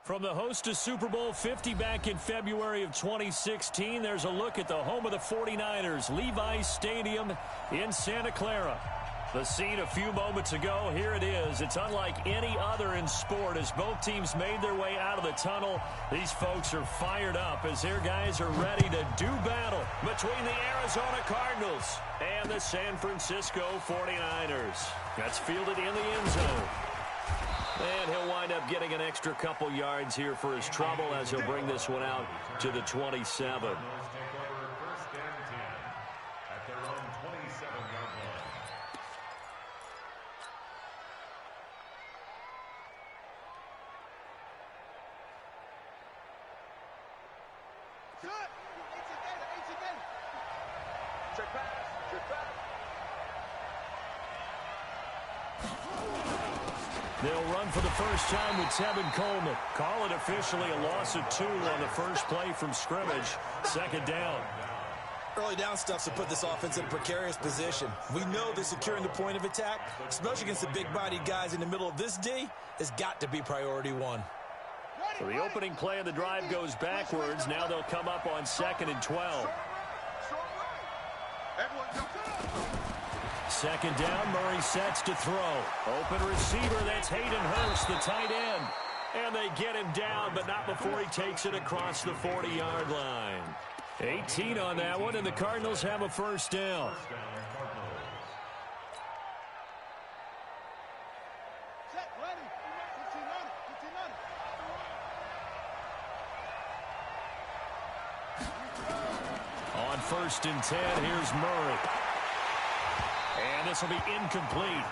From the host to Super Bowl 50 back in February of 2016, there's a look at the home of the 49ers, Levi's Stadium in Santa Clara. The scene a few moments ago, here it is. It's unlike any other in sport as both teams made their way out of the tunnel. These folks are fired up as their guys are ready to do battle between the Arizona Cardinals and the San Francisco 49ers. That's fielded in the end zone. And he'll wind up getting an extra couple yards here for his trouble as he'll bring this one out to the 27. They'll run for the first time with Tevin Coleman. Call it officially a loss of 2 on the first play from scrimmage. Second down. Early down stuff to put this offense in a precarious position. We know that securing the point of attack, especially against the big-bodied guys in the middle of this D, has got to be priority 1. So the opening play of the drive goes backwards. Now they'll come up on 2nd and 12. Second down, Murray sets to throw. Open receiver, that's Hayden Hurst, the tight end. And they get him down, but not before he takes it across the 40-yard line. 18 on that one, and the Cardinals have a first down. On 1st and 10, here's Murray. And this will be incomplete.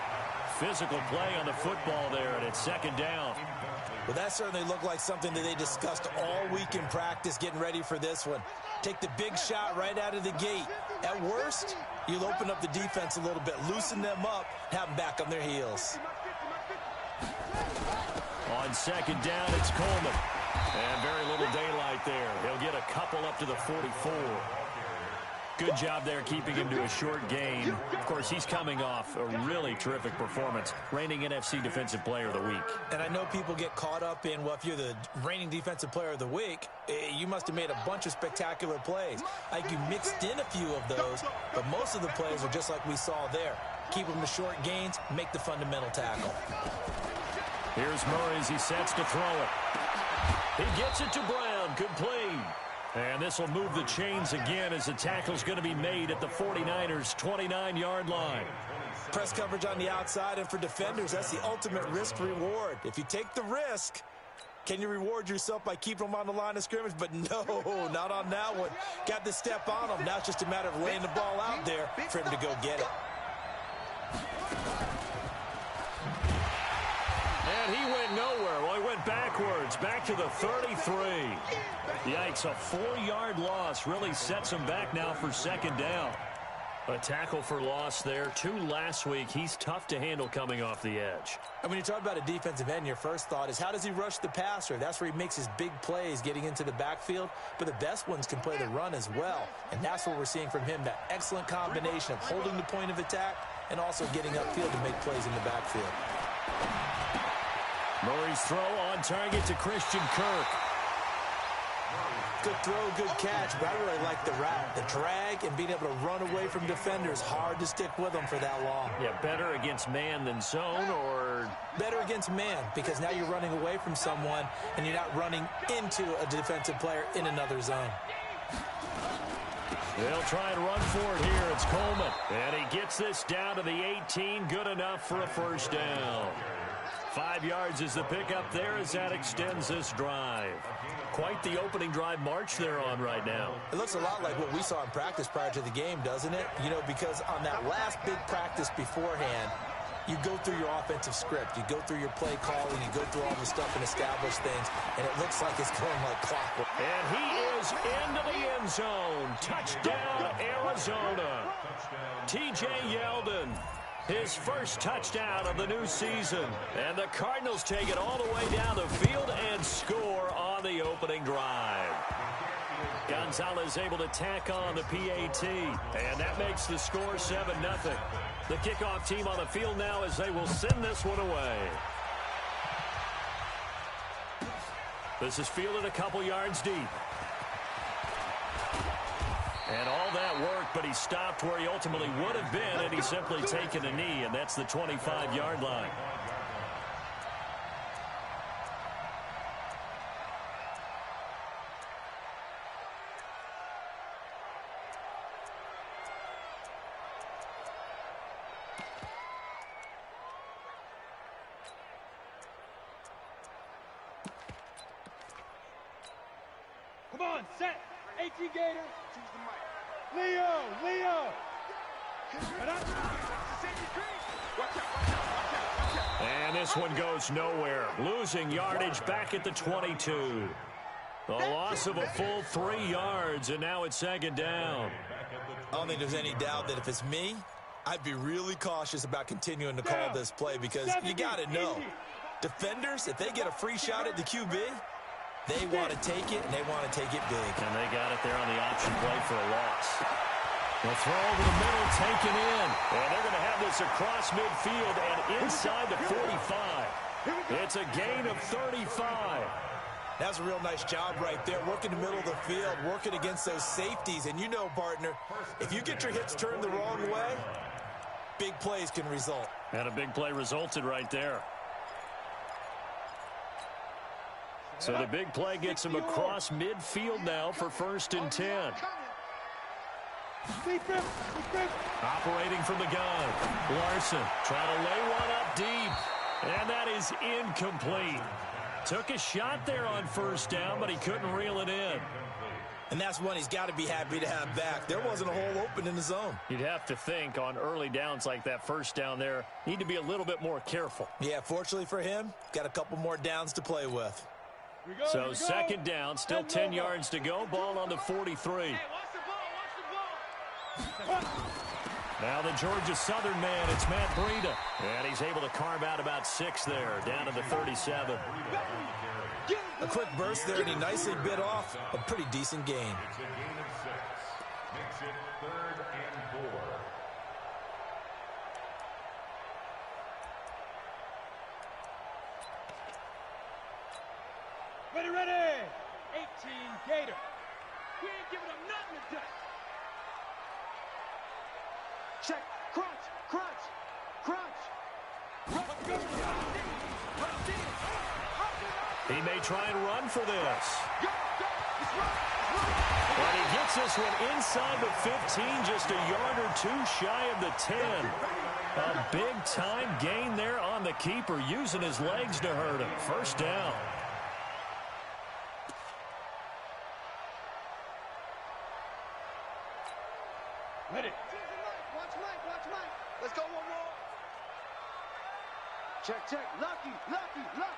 Physical play on the football there, and it's second down. Well, that certainly looked like something that they discussed all week in practice getting ready for this one. Take the big shot right out of the gate. At worst, you'll open up the defense a little bit, loosen them up, have them back on their heels. On second down, it's Coleman. And very little daylight there. He'll get a couple up to the 44. Good job there keeping him to a short gain. Of course, he's coming off a really terrific performance, reigning NFC Defensive Player of the Week. And I know people get caught up in, well, if you're the reigning Defensive Player of the Week, you must have made a bunch of spectacular plays. I think you mixed in a few of those, but most of the plays are just like we saw there. Keep them to short gains, make the fundamental tackle. Here's Murray as he sets to throw it. He gets it to Brown, complete. And this will move the chains again as the tackle's going to be made at the 49ers' 29-yard line. Press coverage on the outside, and for defenders, that's the ultimate risk-reward. If you take the risk, can you reward yourself by keeping them on the line of scrimmage? But no, not on that one. Got the step on them. Now it's just a matter of laying the ball out there for him to go get it. And he went nowhere. Well, he went backwards, back to the 33. Yikes, a 4-yard loss really sets him back now for second down. A tackle for loss there. 2 last week. He's tough to handle coming off the edge. And when you talk about a defensive end, your first thought is how does he rush the passer? That's where he makes his big plays getting into the backfield. But the best ones can play the run as well. And that's what we're seeing from him, that excellent combination of holding the point of attack and also getting upfield to make plays in the backfield. Murray's throw on target to Christian Kirk. Good throw, good catch, but I really like the route. The drag and being able to run away from defenders, hard to stick with them for that long. Yeah, better against man than zone, or? Better against man, because now you're running away from someone and you're not running into a defensive player in another zone. They'll try and run for it here. It's Coleman. And he gets this down to the 18. Good enough for a first down. 5 yards is the pickup there as that extends this drive. Quite the opening drive march they're on right now. It looks a lot like what we saw in practice prior to the game, doesn't it? You know, because on that last big practice beforehand, you go through your offensive script. You go through your play calling. You go through all the stuff and establish things. And it looks like it's going like clockwork. And he is into the end zone. Touchdown, Arizona. T.J. Yeldon. His first touchdown of the new season. And the Cardinals take it all the way down the field and score on the opening drive. Gonzalez able to tack on the PAT. And that makes the score 7-0. The kickoff team on the field now as they will send this one away. This is fielded a couple yards deep. And all that work, but he stopped where he ultimately would have been had he simply taken a knee, and that's the 25-yard line. Come on, set. 18 Gator. Choose the mic. Leo. And this one goes nowhere. Losing yardage back at the 22. The loss of a full 3 yards, and now it's second down. I don't think there's any doubt that if it's me, I'd be really cautious about continuing to call this play because you got to know, defenders, if they get a free shot at the QB, they want to take it, and they want to take it big. And they got it there on the option play for a loss. The throw over the middle, taken in. And they're going to have this across midfield and inside the 45. It's a gain of 35. That's a real nice job right there, working the middle of the field, working against those safeties. And you know, partner, if you get your hips turned the wrong way, big plays can result. And a big play resulted right there. So the big play gets him across midfield now for 1st and 10. Operating from the gun. Larson trying to lay one up deep. And that is incomplete. Took a shot there on 1st down, but he couldn't reel it in. And that's one he's got to be happy to have back. There wasn't a hole open in the zone. You'd have to think on early downs like that 1st down there, need to be a little bit more careful. Yeah, fortunately for him, got a couple more downs to play with. So 2nd down, still 10 yards to go. Ball on the 43. Now the Georgia Southern man, it's Matt Breida. And he's able to carve out about 6 there, down to the 37. A quick burst there, and he nicely bit off a pretty decent gain. It's a gain of 6. Makes it 3rd and 4. Ready. 18 Gator. We ain't giving up nothing today. Check. Crunch. He may try and run for this. And he gets this one inside the 15, just a yard or 2 shy of the 10. A big-time gain there on the keeper, using his legs to hurt him. 1st down. Ready. Watch Mike. Let's go one more. Check. Lucky.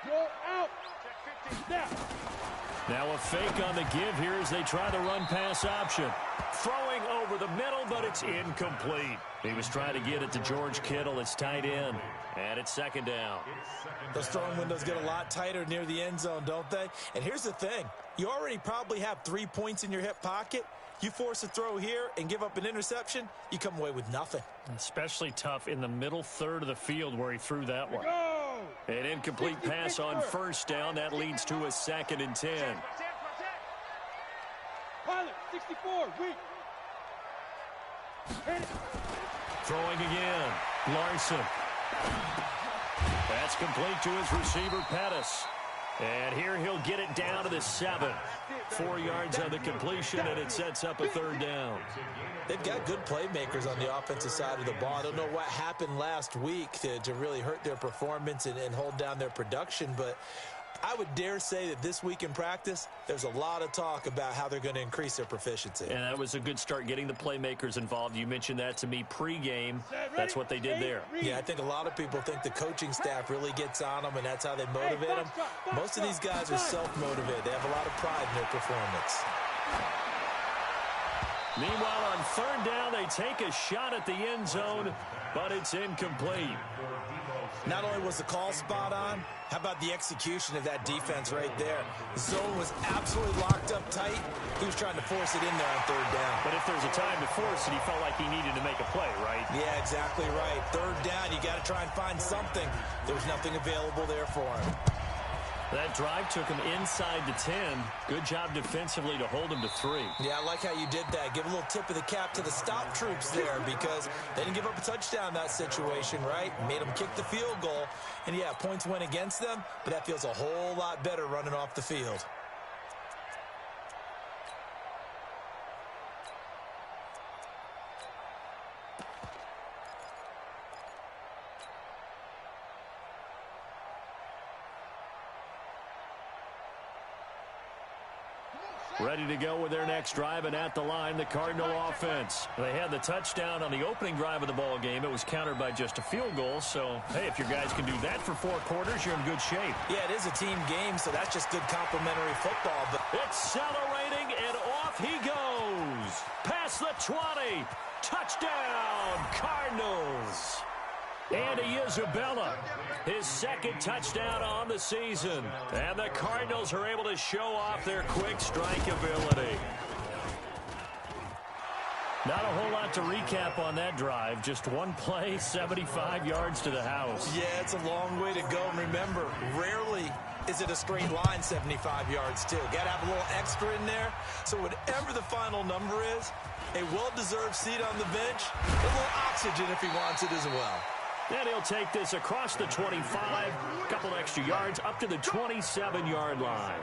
Go out. Check 15. Snap. Now a fake on the give here as they try the run-pass option. Throwing over the middle, but it's incomplete. He was trying to get it to George Kittle. It's tight end. And it's 2nd down. Those throwing windows get a lot tighter near the end zone, don't they? And here's the thing. You already probably have 3 points in your hip pocket. You force a throw here and give up an interception, you come away with nothing. Especially tough in the middle third of the field where he threw that one. Go. An incomplete pass on 1st down. That leads to a 2nd and 10. Pilot, 64, weak. Hit it. Throwing again. Larson. That's complete to his receiver, Pettis. And here he'll get it down to the 7. 4 yards on the completion, and it sets up a 3rd down. They've got good playmakers on the offensive side of the ball. I don't know what happened last week to really hurt their performance and hold down their production, but I would dare say that this week in practice, there's a lot of talk about how they're going to increase their proficiency. And that was a good start getting the playmakers involved. You mentioned that to me pregame. That's what they did there. Yeah, I think a lot of people think the coaching staff really gets on them, and that's how they motivate them. Most of these guys are self-motivated. They have a lot of pride in their performance. Meanwhile, on 3rd down, they take a shot at the end zone, but it's incomplete. Not only was the call spot on, how about the execution of that defense right there? The zone was absolutely locked up tight. He was trying to force it in there on 3rd down. But if there's a time to force it, he felt like he needed to make a play, right? Yeah, exactly right. 3rd down, you got to try and find something. There was nothing available there for him. That drive took him inside to 10. Good job defensively to hold him to 3. Yeah, I like how you did that. Give a little tip of the cap to the stop troops there because they didn't give up a touchdown in that situation, right? Made them kick the field goal. And, yeah, points went against them, but that feels a whole lot better running off the field. Ready to go with their next drive, and at the line, the Cardinal offense. They had the touchdown on the opening drive of the ball game. It was countered by just a field goal. So, hey, if your guys can do that for 4 quarters, you're in good shape. Yeah, it is a team game, so that's just good complimentary football. But accelerating, and off he goes. Past the 20. Touchdown, Cardinals. Andy Isabella, his second touchdown on the season. And the Cardinals are able to show off their quick strike ability. Not a whole lot to recap on that drive. Just one play, 75 yards to the house. Yeah, it's a long way to go. And remember, rarely is it a straight line 75 yards, too. Got to have a little extra in there. So whatever the final number is, a well-deserved seat on the bench, a little oxygen if he wants it as well. And he'll take this across the 25, a couple extra yards, up to the 27-yard line.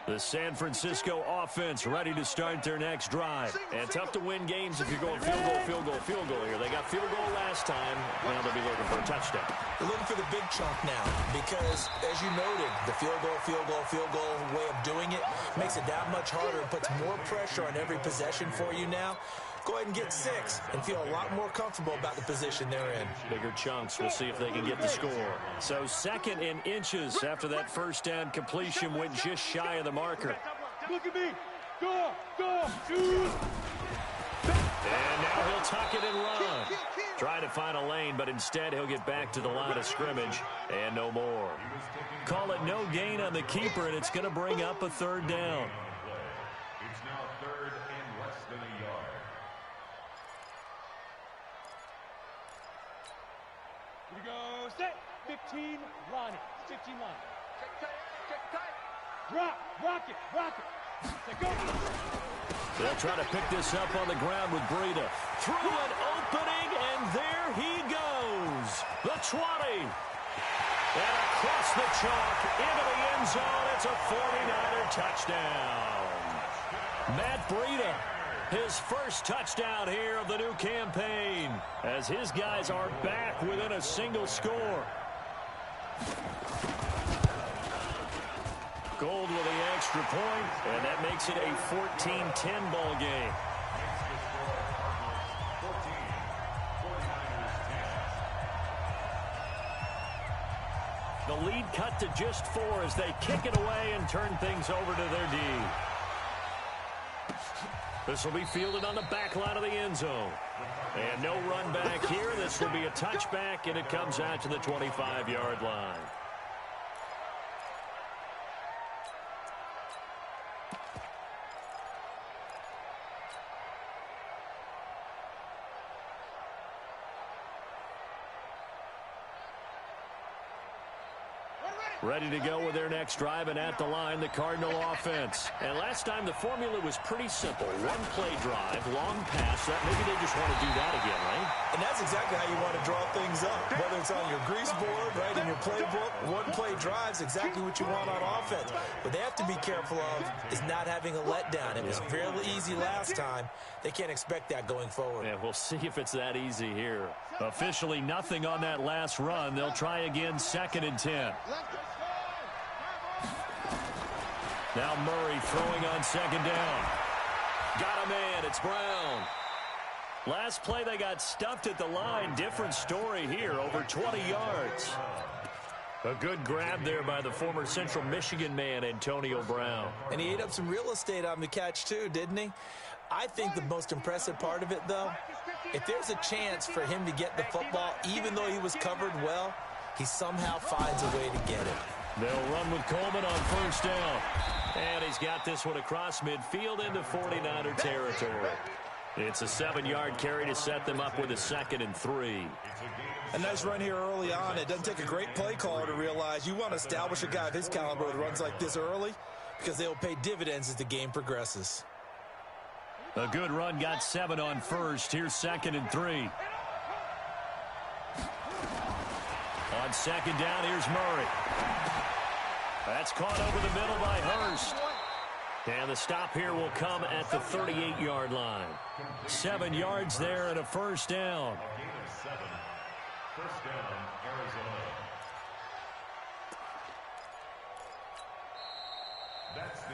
The San Francisco offense ready to start their next drive. And tough to win games if you're going field goal, field goal, field goal here. They got field goal last time. Now they'll be looking for a touchdown. They're looking for the big chunk now because, as you noted, the field goal way of doing it makes it that much harder and puts more pressure on every possession for you now. Go ahead and get 6 and feel a lot more comfortable about the position they're in. Bigger chunks. We'll see if they can get the score. So 2nd and inches after that first down completion went just shy of the marker. Look at me. Go, shoot. And now he'll tuck it and run. Try to find a lane, but instead he'll get back to the line of scrimmage and no more. Call it no gain on the keeper, and it's going to bring up a 3rd down. It's now 3rd and less than a yard. Here we go, set. 15, line it. 15 line. Check tight. Rock it. Set, go. They'll try to pick this up on the ground with Breida. Through an opening, and there he goes. The 20. And across the chalk, into the end zone. It's a 49er touchdown. Matt Breida, his first touchdown here of the new campaign, as his guys are back within a single score. Gold with the extra point, and that makes it a 14-10 ball game. The lead cut to just 4 as they kick it away and turn things over to their D. This will be fielded on the back line of the end zone. And no run back here. This will be a touchback, and it comes out to the 25-yard line. Ready to go with their next drive, and at the line, the Cardinal offense. And last time, the formula was pretty simple. 1-play drive, long pass. That maybe they just want to do that again, right? And that's exactly how you want to draw things up. Whether it's on your grease board, right, in your playbook, 1-play drive's exactly what you want on offense. What they have to be careful of is not having a letdown. It was fairly easy last time. They can't expect that going forward. Yeah, we'll see if it's that easy here. Officially nothing on that last run. They'll try again, 2nd and 10. Now Murray throwing on 2nd down. Got a man. It's Brown. Last play they got stuffed at the line. Different story here. Over 20 yards. A good grab there by the former Central Michigan man, Antonio Brown. And he ate up some real estate on the catch, too, didn't he? I think the most impressive part of it, though, if there's a chance for him to get the football, even though he was covered well, he somehow finds a way to get it. They'll run with Coleman on first down. And he's got this one across midfield into 49er territory. It's a 7-yard carry to set them up with a 2nd and 3. A nice run here early on. It doesn't take a great play caller to realize you want to establish a guy of his caliber with runs like this early because they'll pay dividends as the game progresses. A good run, got 7 on first. Here's 2nd and 3. On 2nd down, here's Murray. That's caught over the middle by Hurst. And the stop here will come at the 38-yard line. 7 yards there and a first down. A gain of 7. First down, Arizona.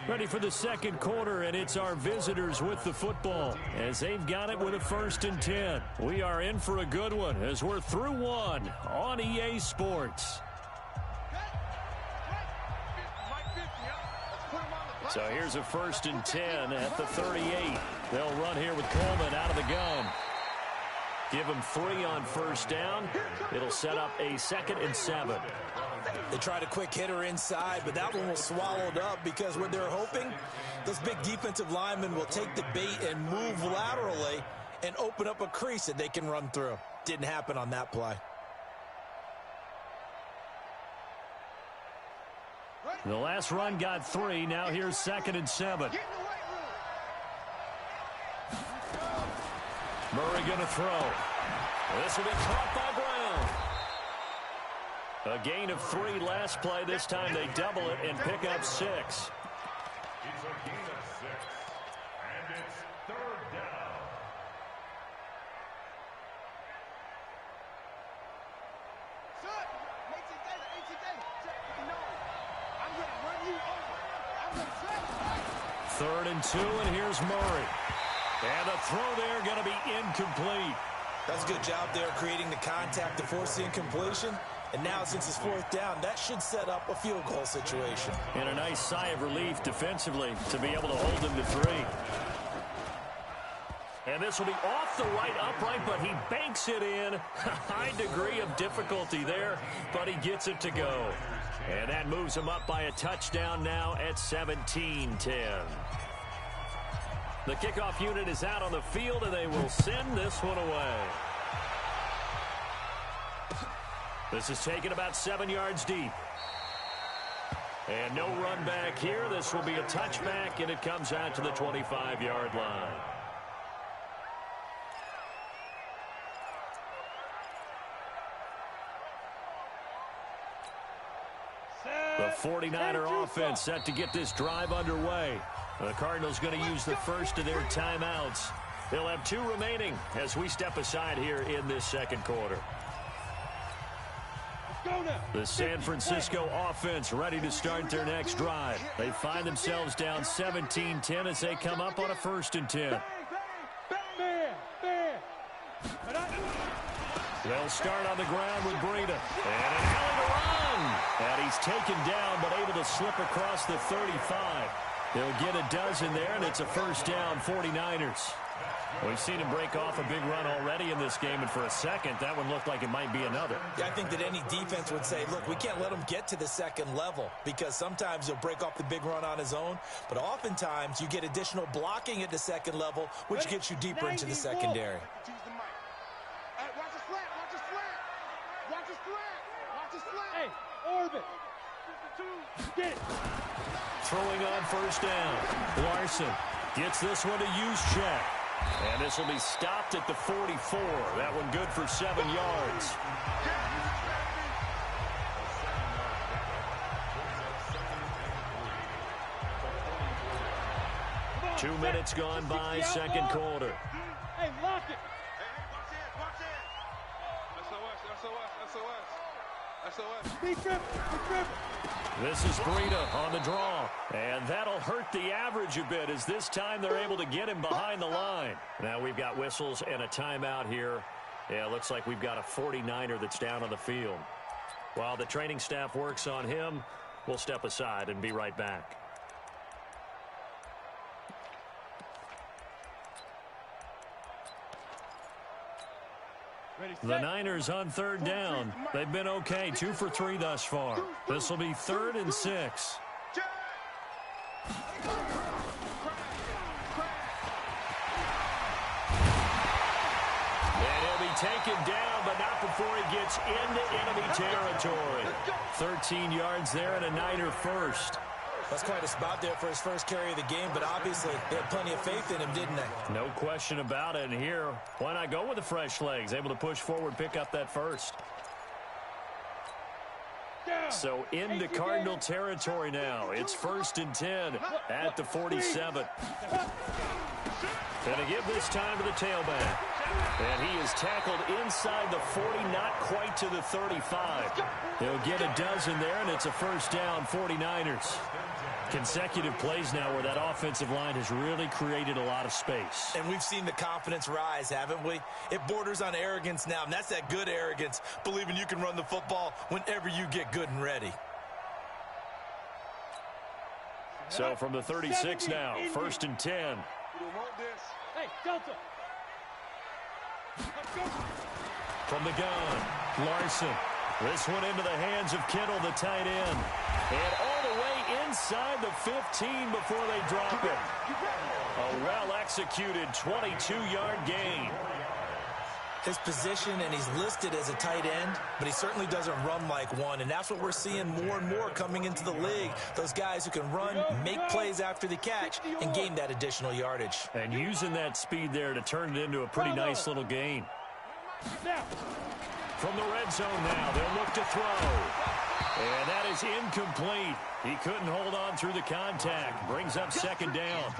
Ready for the second quarter, and it's our visitors with the football as they've got it with a 1st and 10. We are in for a good one as we're through one on EA Sports. So here's a 1st and 10 at the 38. They'll run here with Coleman out of the gun. Give him 3 on first down. It'll set up a 2nd and 7. They tried a quick hitter inside, but that one was swallowed up because what they're hoping, those big defensive linemen will take the bait and move laterally and open up a crease that they can run through. Didn't happen on that play. The last run got 3. Now here's 2nd and 7. Murray going to throw. This will be caught by Brown. A gain of 3 last play. This time they double it and pick up 6. It's a gain of 6. And it's 3rd down. Son, 3rd and 2, and here's Murray. And a throw there going to be incomplete. That's a good job there creating the contact to force the incompletion. And now since it's 4th down, that should set up a field goal situation. And a nice sigh of relief defensively to be able to hold him to 3. And this will be off the right upright, but he banks it in. High degree of difficulty there, but he gets it to go. And that moves him up by a touchdown now at 17-10. The kickoff unit is out on the field, and they will send this one away. This is taken about 7 yards deep. And no run back here. This will be a touchback, and it comes out to the 25-yard line. The 49er offense set to get this drive underway. The Cardinals going to use the first of their timeouts. They'll have 2 remaining as we step aside here in this second quarter. The San Francisco offense ready to start their next drive. They find themselves down 17-10 as they come up on a 1st and 10. They'll start on the ground with Breida. And an alley to run. And he's taken down but able to slip across the 35. They'll get a dozen there, and it's a 1st down, 49ers. We've seen him break off a big run already in this game, and for a second, that one looked like it might be another. Yeah, I think that any defense would say, look, we can't let him get to the second level because sometimes he'll break off the big run on his own, but oftentimes you get additional blocking at the second level, which gets you deeper into the secondary. Hey, orbit. Get it. Throwing on 1st down. Larson gets this one to Juszczyk. And this will be stopped at the 44. That one good for 7 yards. Two minutes gone by, second quarter. Hey, lock it. Be tripping. This is Breida on the draw. And that'll hurt the average a bit as this time they're able to get him behind the line. Now we've got whistles and a timeout here. Yeah, it looks like we've got a 49er that's down on the field. While the training staff works on him, we'll step aside and be right back. The Niners on third down. They've been okay, 2 for 3 thus far. This will be 3rd and 6. And he'll be taken down, but not before he gets into enemy territory. 13 yards there and a Niner first. That's quite a spot there for his first carry of the game, but obviously they had plenty of faith in him, didn't they? No question about it. And here, why not go with the fresh legs? Able to push forward, pick up that first. So into Cardinal territory now. It's 1st and 10 at the 47. Going to give this time to the tailback. And he is tackled inside the 40, not quite to the 35. He'll get a dozen there, and it's a first down, 49ers. Consecutive plays now where that offensive line has really created a lot of space. And we've seen the confidence rise, haven't we? It borders on arrogance now, and that's that good arrogance, believing you can run the football whenever you get good and ready. So from the 36 now, 1st and 10. Hey, Delta. From the gun, Larson. This one into the hands of Kittle, the tight end. And all the way inside the 15 before they drop it. A well-executed 22-yard gain. His position, and he's listed as a tight end, but he certainly doesn't run like one, and that's what we're seeing more and more coming into the league. Those guys who can run, make plays after the catch, and gain that additional yardage. And using that speed there to turn it into a pretty nice little gain. From the red zone now, they'll look to throw. And that is incomplete. He couldn't hold on through the contact. Brings up 2nd down.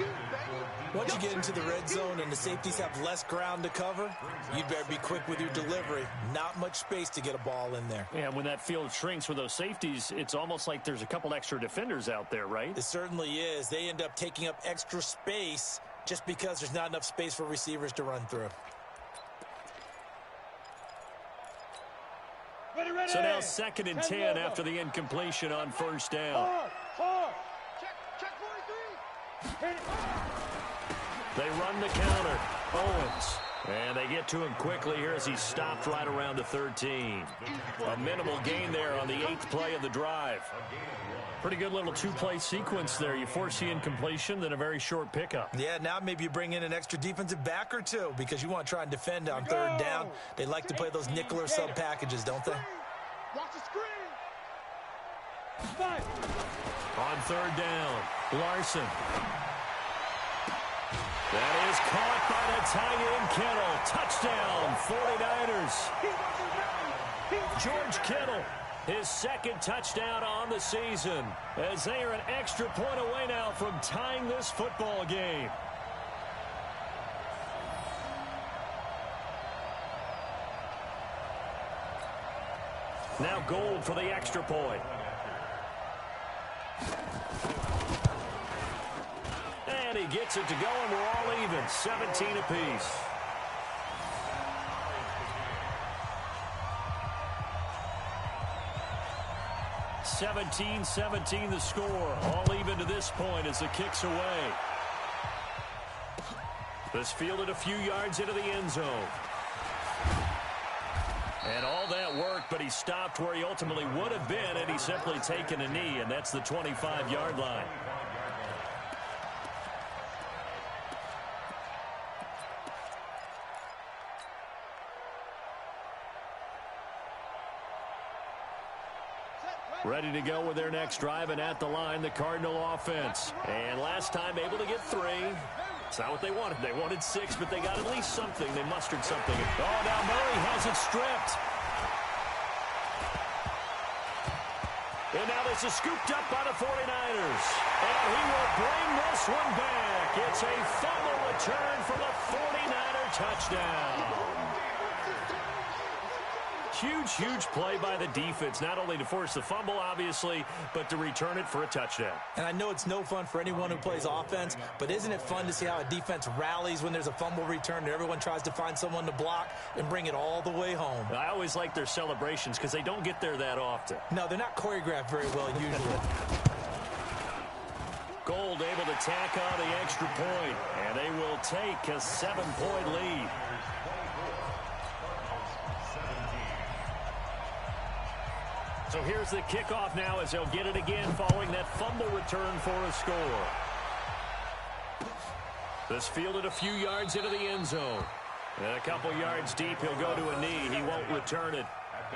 Once you get into the red zone and the safeties have less ground to cover, you'd better be quick with your delivery. Not much space to get a ball in there. And when that field shrinks with those safeties, it's almost like there's a couple extra defenders out there, right? It certainly is. They end up taking up extra space just because there's not enough space for receivers to run through. So now 2nd and 10 after the incompletion on 1st down. They run the counter. Owens. And they get to him quickly here as he's stopped right around the 13. A minimal gain there on the 8th play of the drive. Pretty good little 2-play sequence there. You force the incompletion, then a very short pickup. Yeah, now maybe you bring in an extra defensive back or two because you want to try and defend on 3rd down. They like to play those nickel or sub packages, don't they? Watch the screen. On 3rd down, Larson. That is caught by the tight end Kittle. Touchdown, 49ers. George Kittle, his 2nd touchdown on the season, as they are an extra point away now from tying this football game. Now Gold for the extra point. And he gets it to go, and we're all even, 17 apiece. (17-17) the score. All even to this point as the kick's away. This fielded a few yards into the end zone. And all that work, but he stopped where he ultimately would have been had he simply taken a knee, and that's the 25-yard line. Ready to go with their next drive, and at the line, the Cardinal offense. And last time able to get 3. It's not what they wanted. They wanted 6, but they got at least something. They mustered something. Oh, now Murray has it stripped. And now this is scooped up by the 49ers. And he will bring this one back. It's a fumble return for the 49er touchdown. Huge, huge play by the defense, not only to force the fumble, obviously, but to return it for a touchdown. And I know it's no fun for anyone who plays offense, but isn't it fun to see how a defense rallies when there's a fumble return and everyone tries to find someone to block and bring it all the way home? I always like their celebrations because they don't get there that often. No, they're not choreographed very well usually. Gold able to tack on the extra point, and they will take a 7-point lead. So here's the kickoff now as they'll get it again following that fumble return for a score. This fielded a few yards into the end zone. And a couple yards deep, he'll go to a knee. He won't return it.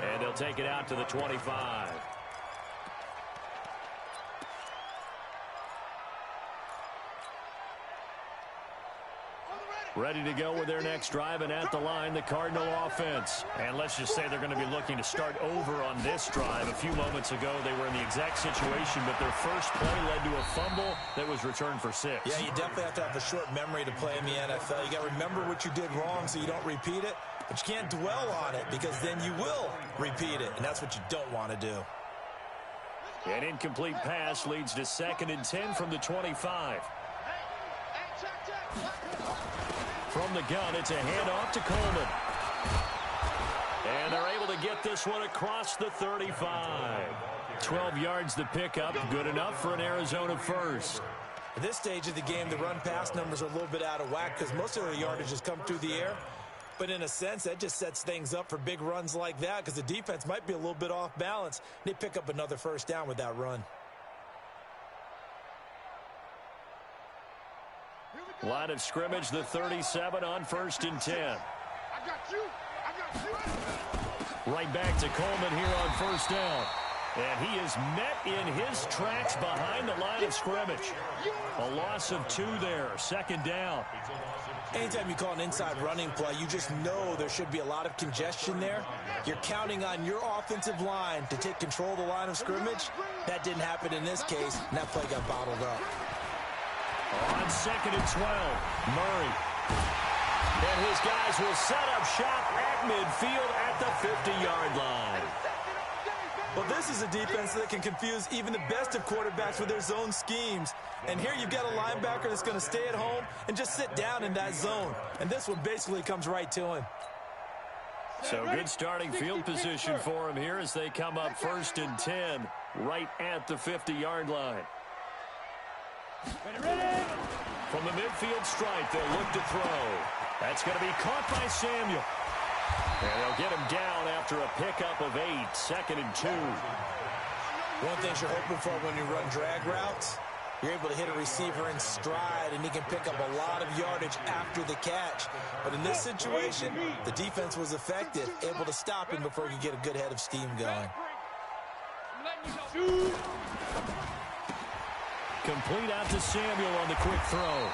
And they'll take it out to the 25. Ready to go with their next drive, and at the line, the Cardinal offense. And let's just say they're going to be looking to start over on this drive. A few moments ago, they were in the exact situation, but their first play led to a fumble that was returned for 6. Yeah, you definitely have to have a short memory to play in the NFL. You got to remember what you did wrong so you don't repeat it, but you can't dwell on it because then you will repeat it, and that's what you don't want to do. An incomplete pass leads to 2nd and 10 from the 25. From the gun, it's a handoff to Coleman. And they're able to get this one across the 35. 12 yards to pick up. Good enough for an Arizona first. At this stage of the game, the run-pass numbers are a little bit out of whack because most of the yardage has come through the air. But in a sense, that just sets things up for big runs like that because the defense might be a little bit off balance. They pick up another first down with that run. Line of scrimmage, the 37 on 1st and 10. I got you. I got you. Right back to Coleman here on 1st down. And he is met in his tracks behind the line of scrimmage. A loss of 2 there. 2nd down. Anytime you call an inside running play, you just know there should be a lot of congestion there. You're counting on your offensive line to take control of the line of scrimmage. That didn't happen in this case, and that play got bottled up. On 2nd and 12, Murray. And his guys will set up shop at midfield at the 50-yard line. Well, this is a defense that can confuse even the best of quarterbacks with their zone schemes. And here you've got a linebacker that's going to stay at home and just sit down in that zone. And this one basically comes right to him. So good starting field position for him here as they come up 1st and 10 right at the 50-yard line. Ready. From the midfield stripe, they'll look to throw. That's going to be caught by Samuel. And they'll get him down after a pickup of 8, 2nd and 2. One thing you're hoping for when you run drag routes, you're able to hit a receiver in stride, and he can pick up a lot of yardage after the catch. But in this situation, the defense was effective, able to stop him before he could get a good head of steam going. Complete out to Samuel on the quick throw.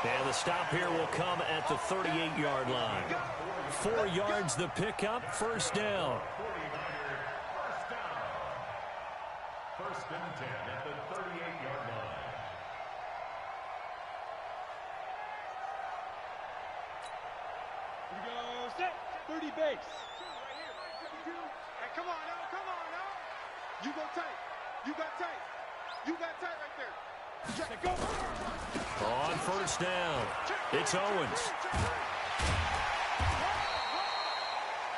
And the stop here will come at the 38-yard line. 4 yards the pickup, 1st down. 1st and 10 at the 38-yard line. Here we go. Set. 30 base. Hey, come on now. You go tight. You got tight. You got tight right there. Check. Go. On 1st down, it's Owens.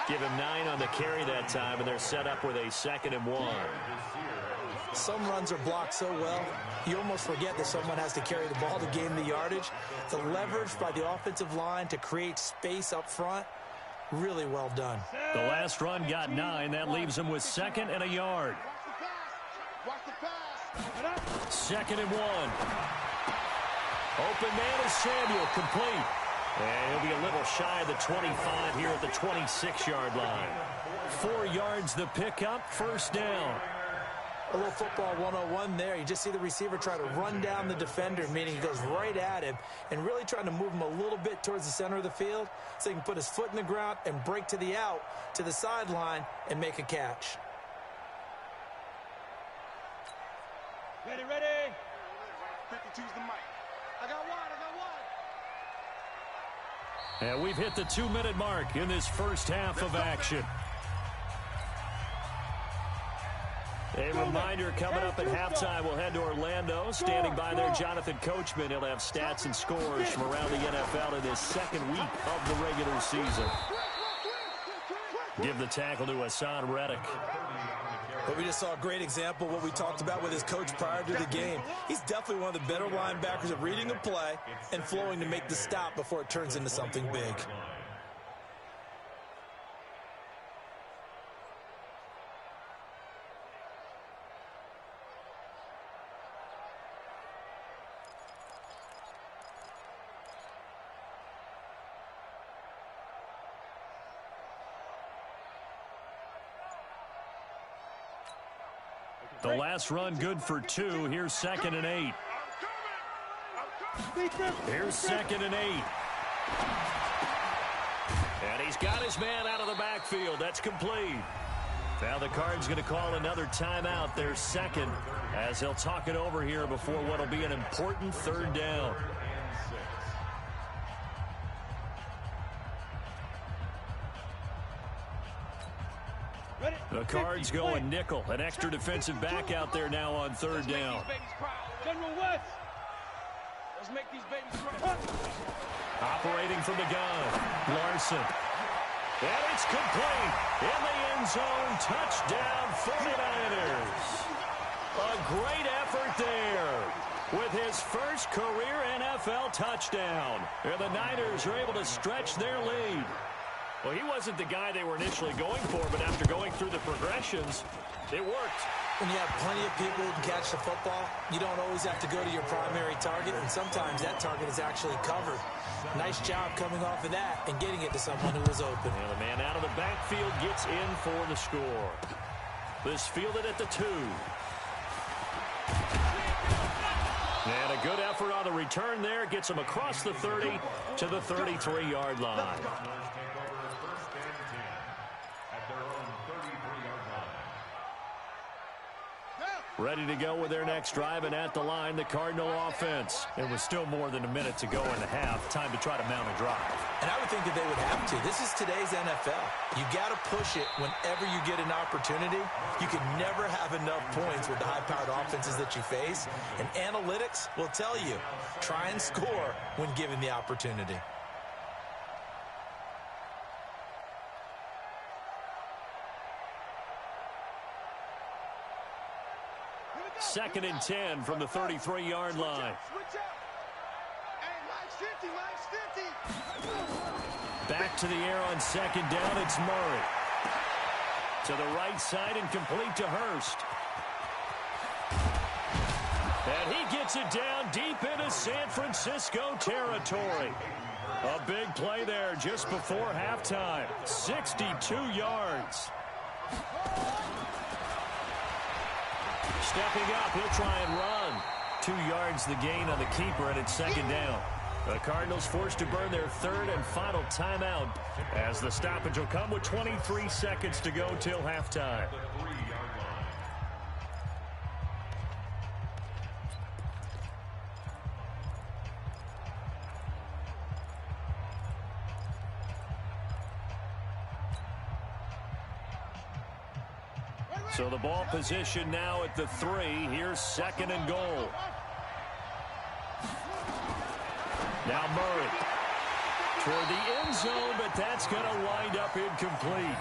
Give him 9 on the carry that time, and they're set up with a 2nd and 1. Some runs are blocked so well, you almost forget that someone has to carry the ball to gain the yardage. The leverage by the offensive line to create space up front, really well done. The last run got 9. That leaves him with 2nd and a yard. Watch the pass. 2nd and 1. Open man is Samuel, complete. And he'll be a little shy of the 25 here at the 26-yard line. 4 yards the pickup, 1st down. A little football 101 there. You just see the receiver try to run down the defender, meaning he goes right at him and really trying to move him a little bit towards the center of the field so he can put his foot in the ground and break to the out, to the sideline, and make a catch. Ready. 52's the mic. I got one. And we've hit the 2-minute mark in this first half of action. A reminder, coming up at halftime, we'll head to Orlando. Standing by there, Jonathan Coachman. He'll have stats and scores from around the NFL in his 2nd week of the regular season. Give the tackle to Hassan Reddick. But we just saw a great example of what we talked about with his coach prior to the game. He's definitely one of the better linebackers at reading a play and flowing to make the stop before it turns into something big. The last run good for 2. Here's 2nd and 8. Here's 2nd and 8. And he's got his man out of the backfield. That's complete. Now the Cards going to call another timeout, their second, as they'll talk it over here before what will be an important 3rd down. The Cards going nickel. An extra defensive back out there now on 3rd down. General West. Let's make these babies proud. Operating from the gun, Larson. And it's complete. In the end zone, touchdown 49ers. A great effort there with his first career NFL touchdown. And the Niners are able to stretch their lead. Well, he wasn't the guy they were initially going for, but after going through the progressions, it worked. When you have plenty of people who can catch the football, you don't always have to go to your primary target, and sometimes that target is actually covered. Nice job coming off of that and getting it to someone who was open. And the man out of the backfield gets in for the score. This fielded at the 2. And a good effort on the return there. Gets him across the 30 to the 33-yard line. Ready to go with their next drive, and at the line, the Cardinal offense. It was still more than a minute to go in the half. Time to try to mount a drive. And I would think that they would have to. This is today's NFL. You got to push it whenever you get an opportunity. You can never have enough points with the high-powered offenses that you face. And analytics will tell you, try and score when given the opportunity. 2nd and 10 from the 33-yard line. Back to the air on 2nd down. It's Murray. To the right side and complete to Hurst. And he gets it down deep into San Francisco territory. A big play there just before halftime. 62 yards. Stepping up, he'll try and run. 2 yards the gain on the keeper, and it's 2nd down. The Cardinals forced to burn their 3rd and final timeout as the stoppage will come with 23 seconds to go till halftime. So the ball position now at the 3. Here's 2nd and goal. Now Murray toward the end zone, but that's going to wind up incomplete.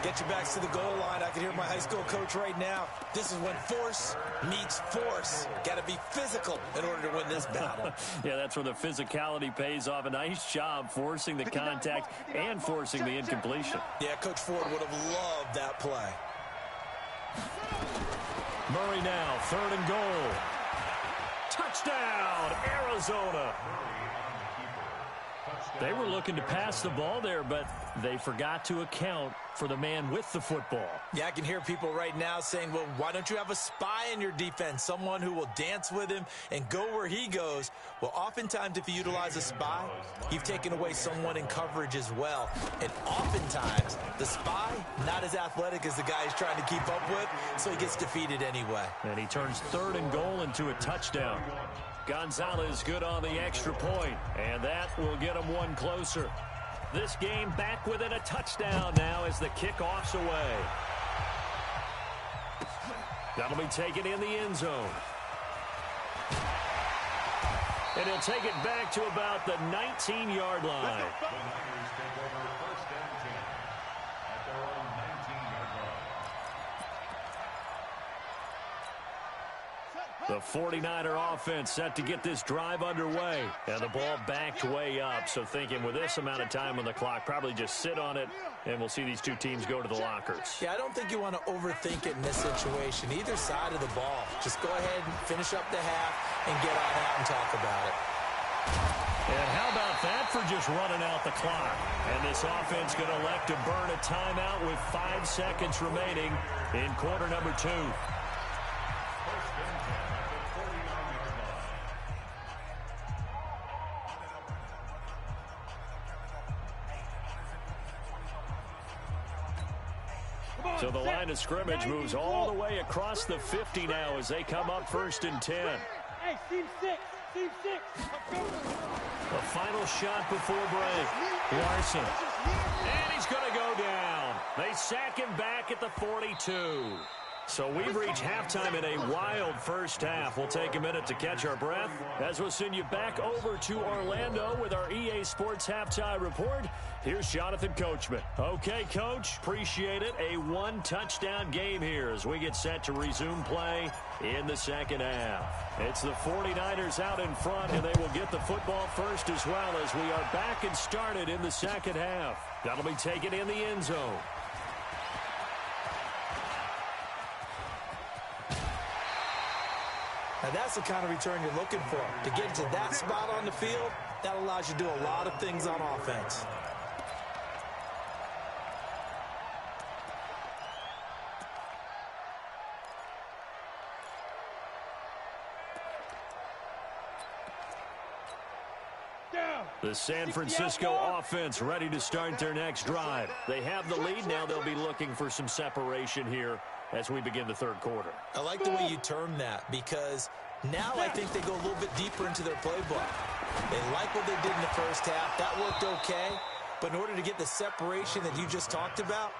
Get your backs to the goal line. I can hear my high school coach right now. This is when force meets force. Got to be physical in order to win this battle. Yeah, that's where the physicality pays off. A nice job forcing the contact and forcing the incompletion. Yeah, Coach Ford would have loved that play. Murray now, 3rd and goal. Touchdown, Arizona. They were looking to pass the ball there, but they forgot to account for the man with the football. Yeah, I can hear people right now saying, well, why don't you have a spy in your defense, someone who will dance with him and go where he goes? Well, oftentimes if you utilize a spy, you've taken away someone in coverage as well. And oftentimes, the spy, not as athletic as the guy he's trying to keep up with, so he gets defeated anyway. And he turns 3rd and goal into a touchdown. Gonzalez good on the extra point, and that will get him one closer. This game back within a touchdown now as the kickoff's away. That'll be taken in the end zone. And he'll take it back to about the 19-yard line. The 49er offense set to get this drive underway. And the ball backed way up. So thinking with this amount of time on the clock, probably just sit on it, and we'll see these two teams go to the lockers. Yeah, I don't think you want to overthink it in this situation. Either side of the ball. Just go ahead and finish up the half and get on out and talk about it. And how about that for just running out the clock? And this offense going to elect to burn a timeout with 5 seconds remaining in quarter number 2. So the line of scrimmage moves all the way across the 50 now as they come up 1st and 10. Hey, team 6. Team 6. The final shot before break. Larson. And he's going to go down. They sack him back at the 42. So we've reached halftime in a wild first half. We'll take a minute to catch our breath as we'll send you back over to Orlando with our EA Sports Halftime Report. Here's Jonathan Coachman. Okay, Coach, appreciate it. A one-touchdown game here as we get set to resume play in the second half. It's the 49ers out in front, and they will get the football first as well as we are back and started in the second half. That'll be taken in the end zone. Now that's the kind of return you're looking for. To get to that spot on the field, that allows you to do a lot of things on offense. The San Francisco offense ready to start their next drive. They have the lead. Now they'll be looking for some separation here as we begin the third quarter. I like the way you term that because now I think they go a little bit deeper into their playbook. They like what they did in the first half. That worked okay. But in order to get the separation that you just talked about,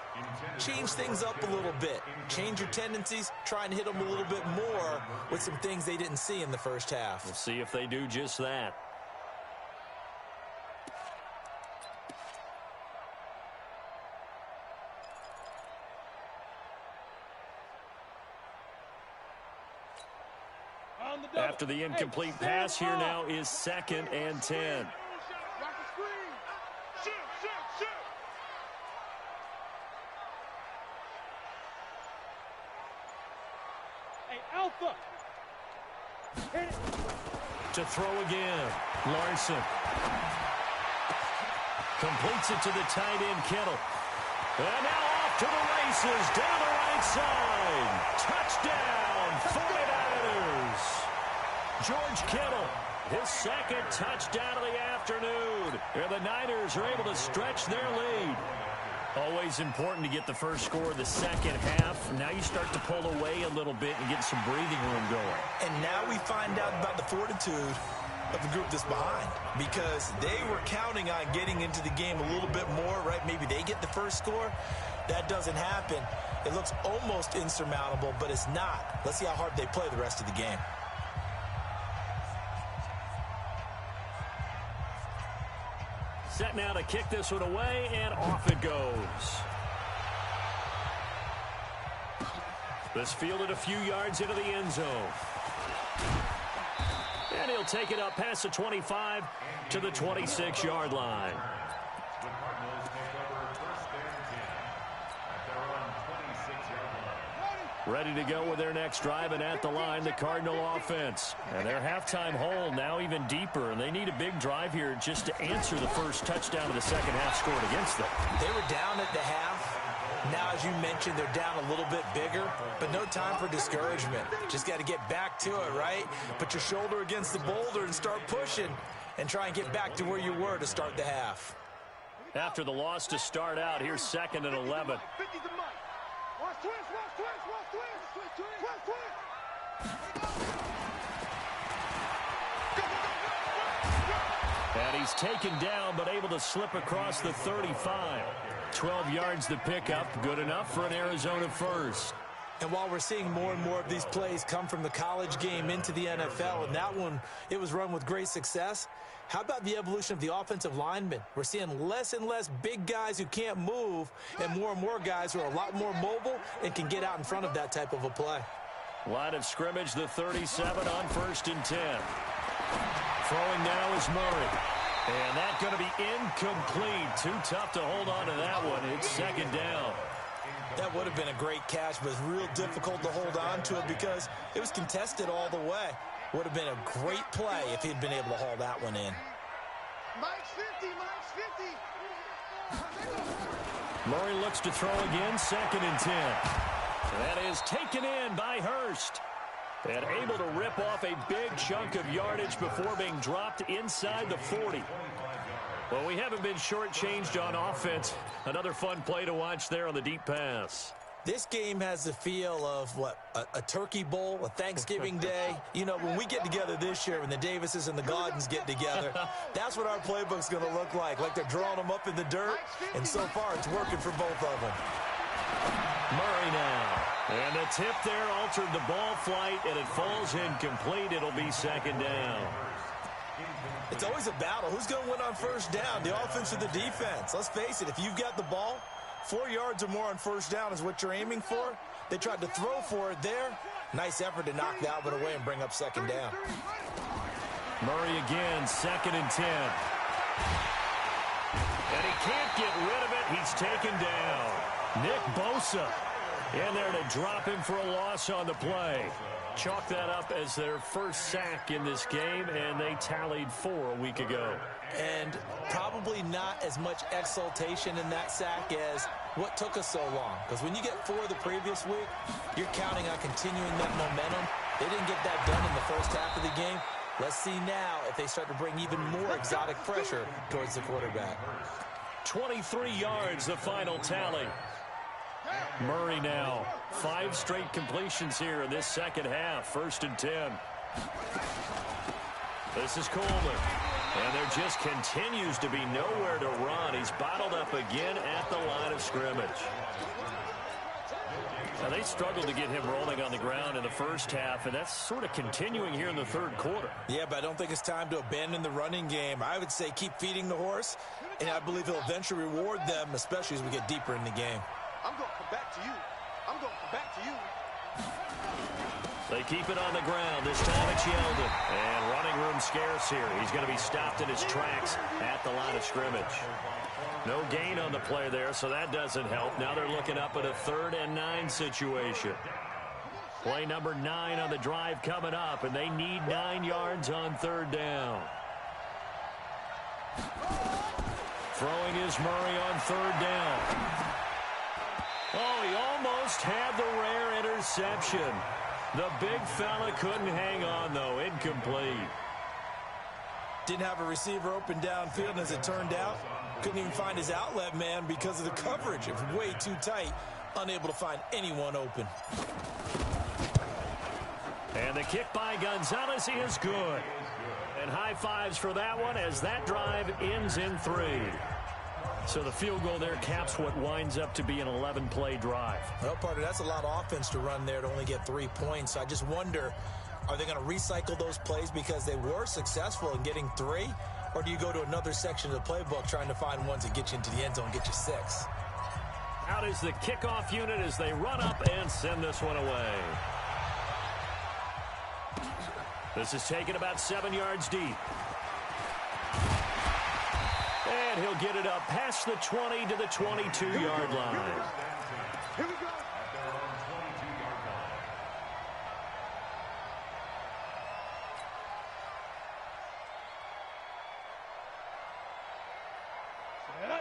change things up a little bit. Change your tendencies. Try and hit them a little bit more with some things they didn't see in the first half. We'll see if they do just that. After the incomplete pass, here now is 2nd and 10. Hey, Alpha. Hit it. To throw again. Larson. Completes it to the tight end, Kittle. And now off to the races down the right side. Touchdown, 49ers. George Kittle, his 2nd touchdown of the afternoon. And the Niners are able to stretch their lead. Always important to get the first score of the second half. Now you start to pull away a little bit and get some breathing room going. And now we find out about the fortitude of the group that's behind because they were counting on getting into the game a little bit more, right? Maybe they get the first score. That doesn't happen. It looks almost insurmountable, but it's not. Let's see how hard they play the rest of the game. Set now to kick this one away, and off it goes. This fielded a few yards into the end zone. And he'll take it up past the 25 to the 26-yard line. The Cardinals take over 1st and 10 at their own 26-yard line. Ready to go with their next drive, and at the line, the Cardinal offense. And their halftime hole now even deeper, and they need a big drive here just to answer the first touchdown of the second half scored against them. They were down at the half. Now, as you mentioned, they're down a little bit bigger, but no time for discouragement. Just got to get back to it, right? Put your shoulder against the boulder and start pushing and try and get back to where you were to start the half. After the loss to start out, here's 2nd and 11. And he's taken down, but able to slip across the 35. 12 yards to pick up. Good enough for an Arizona first. And while we're seeing more and more of these plays come from the college game into the NFL, and that one, it was run with great success, how about the evolution of the offensive linemen? We're seeing less and less big guys who can't move and more guys who are a lot more mobile and can get out in front of that type of a play. Line of scrimmage, the 37 on 1st and 10. Throwing now is Murray. And that's going to be incomplete. Too tough to hold on to that one. It's 2nd down. That would have been a great catch, but it's real difficult to hold on to it because it was contested all the way. Would have been a great play if he'd been able to haul that one in. Mike's 50, Mike's 50. Murray looks to throw again, 2nd and 10. That is taken in by Hurst. And able to rip off a big chunk of yardage before being dropped inside the 40. Well, we haven't been shortchanged on offense. Another fun play to watch there on the deep pass. This game has the feel of, what, a turkey bowl, a Thanksgiving day. You know, when we get together this year, when the Davises and the Gaudens get together, that's what our playbook's going to look like they're drawing them up in the dirt, and so far it's working for both of them. Murray now. And the tip there altered the ball flight, and it falls incomplete. It'll be second down. It's always a battle. Who's going to win on first down, the offense or the defense? Let's face it, if you've got the ball, 4 yards or more on first down is what you're aiming for. They tried to throw for it there. Nice effort to knock that one away and bring up second down. Murray again, 2nd and 10. And he can't get rid of it. He's taken down. Nick Bosa in there to drop him for a loss on the play. Chalk that up as their first sack in this game, and they tallied 4 a week ago. And probably not as much exultation in that sack as what took us so long. Because when you get 4 the previous week, you're counting on continuing that momentum. They didn't get that done in the first half of the game. Let's see now if they start to bring even more exotic pressure towards the quarterback. 23 yards, the final tally. Murray now, 5 straight completions here in this second half. 1st and 10. This is Coleman. And there just continues to be nowhere to run. He's bottled up again at the line of scrimmage. Now, they struggled to get him rolling on the ground in the first half, and that's sort of continuing here in the third quarter. Yeah, but I don't think it's time to abandon the running game. I would say keep feeding the horse, and I believe he'll eventually reward them, especially as we get deeper in the game. I'm going to come back to you. I'm going to come back to you. They keep it on the ground. This time it's Yeldon. And running room scarce here. He's going to be stopped in his tracks at the line of scrimmage. No gain on the play there, so that doesn't help. Now they're looking up at a 3rd and 9 situation. Play number 9 on the drive coming up, and they need 9 yards on 3rd down. Throwing is Murray on 3rd down. Oh, he almost had the rare interception. The big fella couldn't hang on, though. Incomplete. Didn't have a receiver open downfield, and as it turned out, couldn't even find his outlet man because of the coverage. It was way too tight, unable to find anyone open. And the kick by Gonzalez is good. And high fives for that one as that drive ends in 3. So the field goal there caps what winds up to be an 11-play drive. Well, partner, that's a lot of offense to run there to only get 3 points. I just wonder, are they going to recycle those plays because they were successful in getting 3? Or do you go to another section of the playbook trying to find ones that get you into the end zone and get you 6? Out is the kickoff unit as they run up and send this one away. This is taken about 7 yards deep. And he'll get it up past the 20 to the 22-yard line. Here we go.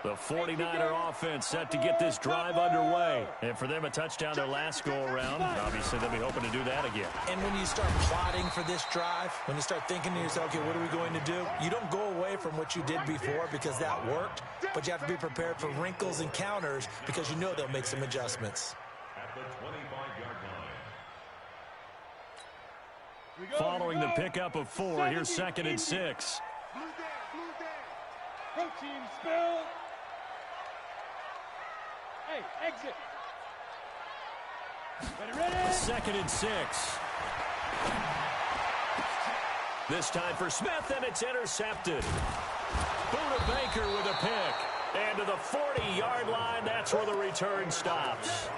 The 49er offense set to get this drive underway. And for them, a touchdown their last go-around. Obviously, they'll be hoping to do that again. And when you start plotting for this drive, when you start thinking to yourself, okay, what are we going to do? You don't go away from what you did before because that worked, but you have to be prepared for wrinkles and counters because you know they'll make some adjustmts. At the 25-yard line. Following the pickup of 4, here's 2nd and 6. Blue down, blue down. Protein spill. Hey, exit. Ready. 2nd and 6. This time for Smith, and it's intercepted. Buda Baker with a pick. And to the 40-yard line, that's where the return stops.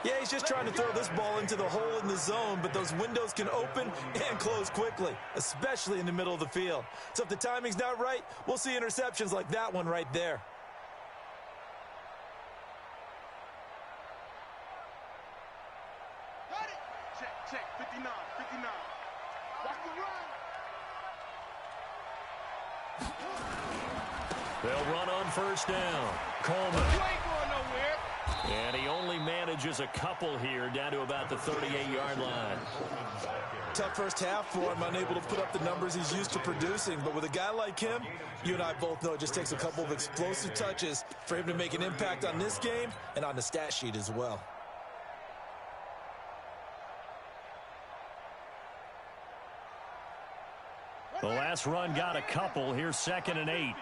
Yeah, he's just trying to throw this ball into the hole in the zone, but those windows can open and close quickly, especially in the middle of the field. So if the timing's not right, we'll see interceptions like that one right there. Got it. Check. 59. Watch the run. They'll run on first down. Coleman. You ain't going nowhere. And he only manages a couple here down to about the 38-yard line. tough first half for him, unable to put up the numbers he's used to producing. But with a guy like him, you and I both know it just takes a couple of explosive touches for him to make an impact on this game and on the stat sheet as well. The last run got a couple. Here's 2nd and 8.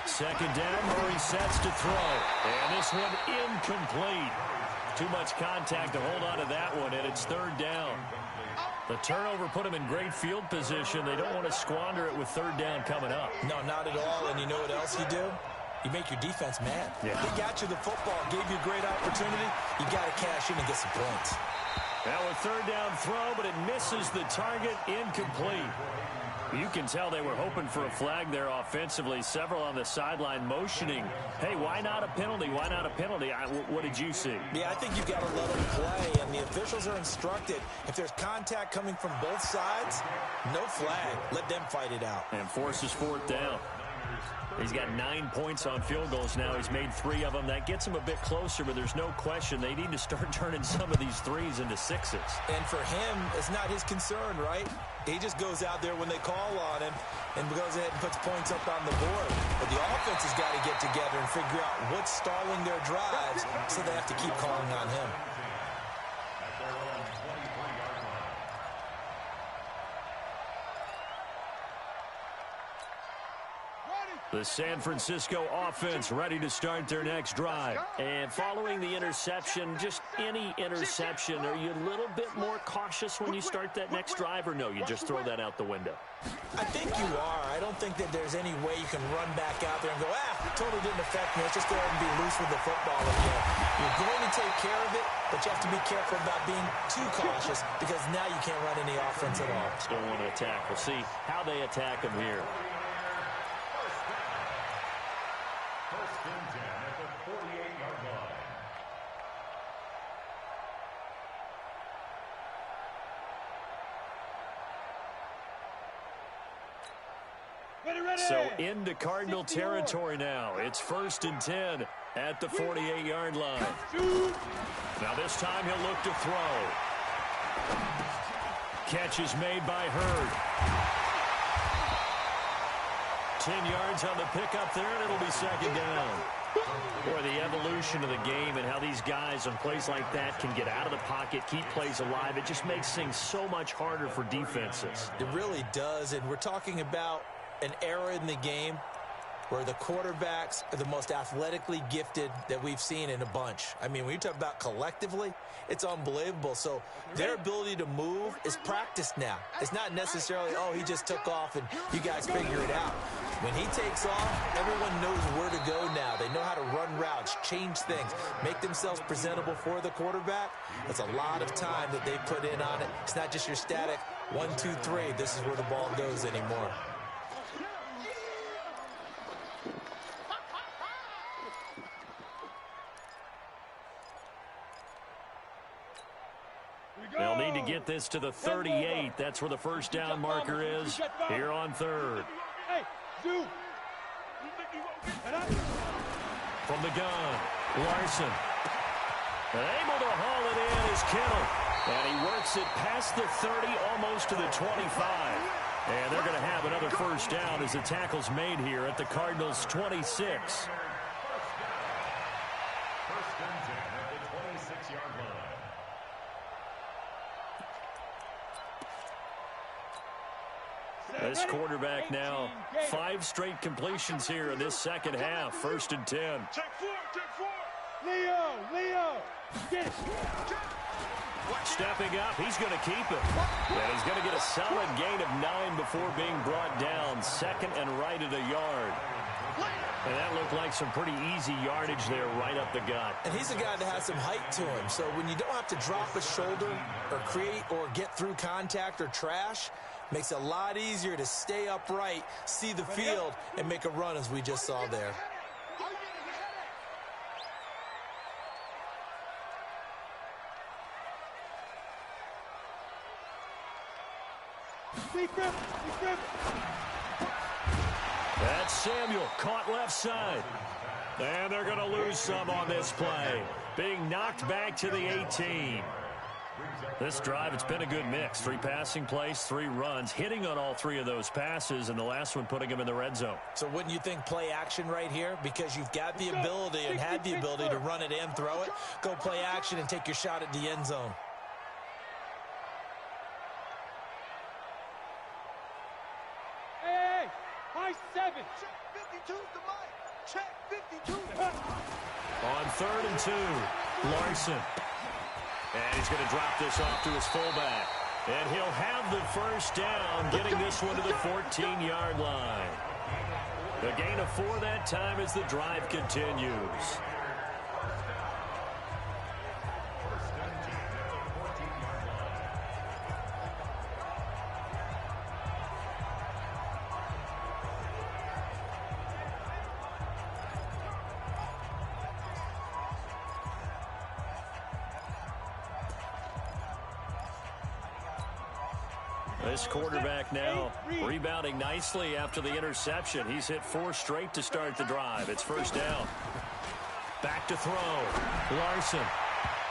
Second down, Murray sets to throw. And this one incomplete. Too much contact to hold on to that one, and it's 3rd down. The turnover put them in great field position. They don't want to squander it with 3rd down coming up. No, not at all. And you know what else you do? You make your defense mad. Yeah. They got you the football, gave you a great opportunity. You got to cash in and get some points. Now a 3rd down throw, but it misses the target, incomplete. You can tell they were hoping for a flag there offensively. Several on the sideline motioning, hey, why not a penalty? Why not a penalty? What did you see? Yeah, I think you've got to let them play, and the officials are instructed. If there's contact coming from both sides, no flag. Let them fight it out. And forces 4th down. He's got 9 points on field goals now. He's made 3 of them. That gets him a bit closer, but there's no question they need to start turning some of these 3s into 6s. And for him, it's not his concern, right? He just goes out there when they call on him and goes ahead and puts points up on the board. But the offense has got to get together and figure out what's stalling their drives, so they have to keep calling on him. The San Francisco offense ready to start their next drive. And following the interception, just any interception, are you a little bit more cautious when you start that next drive, or no, you just throw that out the window? I think you are. I don't think that there's any way you can run back out there and go, totally didn't affect me. Let's just go ahead and be loose with the football again. You're going to take care of it, but you have to be careful about being too cautious because now you can't run any offense at all. Still want to attack. We'll see how they attack them here. First and 10 at the 48-yard line. So into Cardinal territory now. It's 1st and 10 at the 48-yard line. Now this time he'll look to throw. Catch is made by Hurd. 10 yards on the pickup there, and it'll be 2nd down. Boy, the evolution of the game and how these guys on plays like that can get out of the pocket, keep plays alive, it just makes things so much harder for defenses. It really does, and we're talking about an era in the game where the quarterbacks are the most athletically gifted that we've seen in a bunch. I mean, when you talk about collectively, it's unbelievable. So their ability to move is practiced now. It's not necessarily, oh, he just took off and you guys figure it out. When he takes off, everyone knows where to go now. They know how to run routes, change things, make themselves presentable for the quarterback. That's a lot of time that they put in on it. It's not just your static 1, 2, 3. This is where the ball goes anymore. They'll need to get this to the 38. That's where the 1st down marker is here on 3rd. From the gun, Larson. And able to haul it in is Kittle. And he works it past the 30, almost to the 25. And they're going to have another 1st down as the tackle's made here at the Cardinals' 26. First and 10 at the 26-yard line. This quarterback now 5 straight completions here in this second half. 1st and 10. Check 4. Leo. Get it. Stepping up, he's going to keep it. And he's going to get a solid gain of 9 before being brought down. 2nd and right at a yard. And that looked like some pretty easy yardage there right up the gut. And he's a guy that has some height to him. So when you don't have to drop a shoulder or create or get through contact or trash, makes it a lot easier to stay upright, see the field, and make a run as we just saw there. That's Samuel, caught left side. And they're going to lose some on this play. Being knocked back to the 18. This drive, it's been a good mix. 3 passing plays, 3 runs, hitting on all 3 of those passes, and the last one putting them in the red zone. So wouldn't you think play action right here? Because you've got the ability and had the ability to run it and throw it. Go play action and take your shot at the end zone. Hey, high 7. Check 52's the mic. Check 52's the mic. On 3rd and 2, Larson. And he's going to drop this off to his fullback. And he'll have the first down, getting this one to the 14-yard line. The gain of 4 that time as the drive continues. This quarterback now rebounding nicely after the interception. He's hit 4 straight to start the drive. It's first down. Back to throw. Larson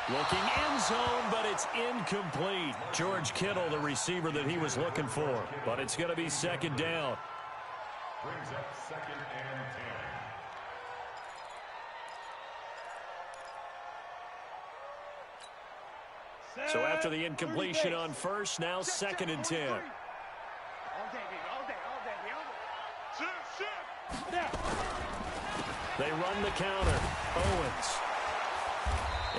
looking end zone, but it's incomplete. George Kittle, the receiver that he was looking for. But it's going to be second down. Brings up 2nd and 10. So after the incompletion on first, now 2nd and 10. All day, baby. All day, baby. Sit. They run the counter. Owens.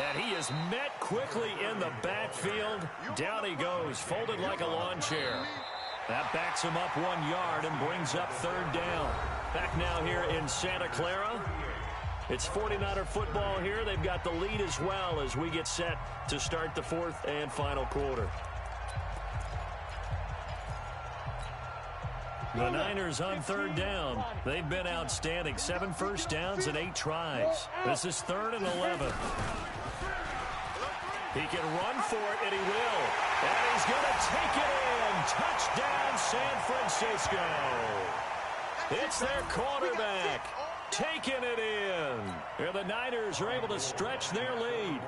And he is met quickly in the backfield. Down he goes, folded like a lawn chair. That backs him up 1 yard and brings up 3rd down. Back now here in Santa Clara. It's 49er football here. They've got the lead as well as we get set to start the 4th and final quarter. The Niners on 3rd down. They've been outstanding. 7 first downs and 8 tries. This is 3rd and 11. He can run for it, and he will. And he's going to take it in. Touchdown, San Francisco. It's their quarterback taking it in. And the Niners are able to stretch their lead.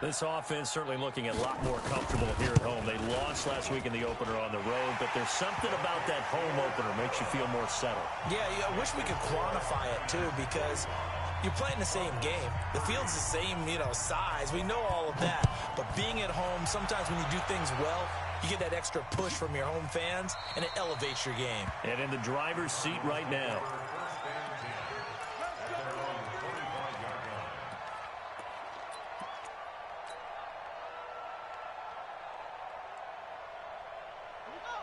This offense certainly looking a lot more comfortable here at home. They lost last week in the opener on the road, but there's something about that home opener makes you feel more settled. Yeah, I wish we could quantify it, too, because you're playing the same game. The field's the same, size. We know all of that. But being at home, sometimes when you do things well, you get that extra push from your home fans, and it elevates your game. And in the driver's seat right now.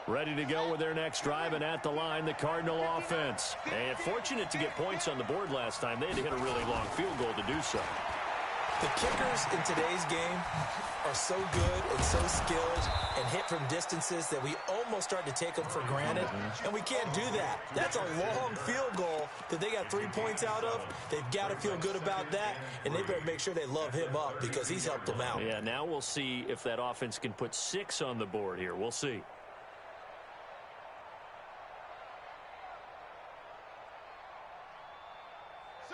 Ready to go with their next drive, and at the line, the Cardinal offense. And fortunate to get points on the board last time. They had to hit a really long field goal to do so. The kickers in today's game are so good and so skilled and hit from distances that we almost start to take them for granted, and we can't do that. That's a long field goal that they got 3 points out of. They've got to feel good about that, and they better make sure they love him up because he's helped them out. Yeah, now we'll see if that offense can put 6 on the board here. We'll see.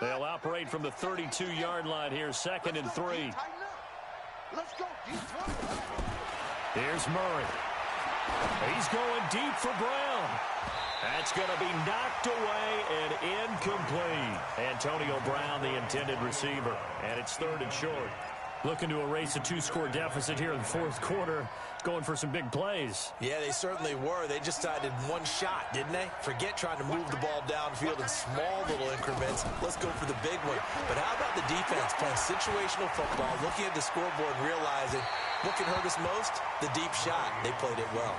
They'll operate from the 32-yard line here, 2nd and 3. Let's go. Here's Murray. He's going deep for Brown. That's going to be knocked away and incomplete. Antonio Brown, the intended receiver. And it's 3rd and short. Looking to erase a 2-score deficit here in the 4th quarter. Going for some big plays. Yeah, they certainly were. They just decided one shot, didn't they? Forget trying to move the ball downfield in small little increments. Let's go for the big one. But how about the defense playing situational football, looking at the scoreboard and realizing what can hurt us most? The deep shot. They played it well.